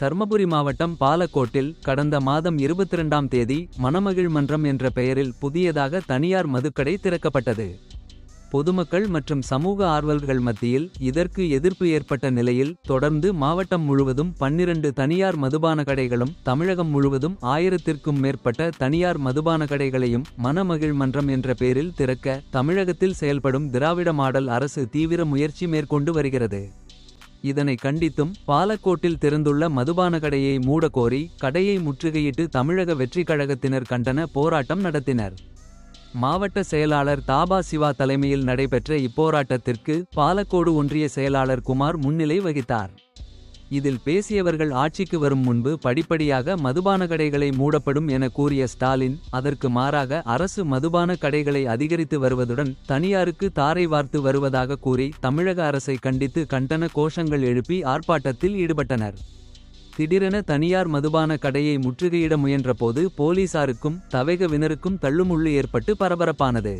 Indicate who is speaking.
Speaker 1: தர்மபுரி மாவட்டம் பாலக்கோட்டில் கடந்த மாதம் 22ஆம் தேதி மணமகிழ் மன்றம் என்ற பெயரில் புதியதாக தனியார் மதுக்கடை திறக்கப்பட்டது. பொதுமக்கள் மற்றும் சமூக ஆர்வலர்கள் மத்தியில் இதற்கு எதிர்ப்பு ஏற்பட்ட நிலையில் தொடர்ந்து மாவட்டம் முழுவதும் 12 தனியார் மதுபான கடைகளும் தமிழகம் முழுவதும் 1000த்திற்கும் மேற்பட்ட தனியார் மதுபான கடைகளையும் மணமகிழ் மன்றம் என்ற பெயரில் திறக்க தமிழகத்தில் செயல்படும் திராவிட மாடல் அரசு தீவிர முயற்சி மேற்கொண்டு வருகிறது. இதனை கண்டித்தும் பாலக்கோட்டில் திறந்துள்ள மதுபான கடையை மூடக்கோரி கடையை முற்றுகையிட்டு தமிழக வெற்றிக் கழகத்தினர் கண்டன போராட்டம் நடத்தினர். மாவட்ட செயலாளர் தாபா சிவா தலைமையில் நடைபெற்ற இப்போராட்டத்திற்கு பாலக்கோடு ஒன்றிய செயலாளர் குமார் முன்னிலை வகித்தார். இதில் பேசியவர்கள் ஆட்சிக்கு வரும் முன்பு படிப்படியாக மதுபான கடைகளை மூடப்படும் என கூறிய ஸ்டாலின், அதற்கு மாறாக அரசு மதுபான கடைகளை அதிகரித்து வருவதுடன் தனியாருக்கு தாரை வார்த்து வருவதாக கூறி தமிழக அரசை கண்டித்து கண்டன கோஷங்கள் எழுப்பி ஆர்ப்பாட்டத்தில் ஈடுபட்டனர். திடீரென தனியார் மதுபான கடையை முற்றுகையிட முயன்றபோது போலீசாருக்கும் தவேகவினருக்கும் தள்ளுமுள்ளு ஏற்பட்டு பரபரப்பானது.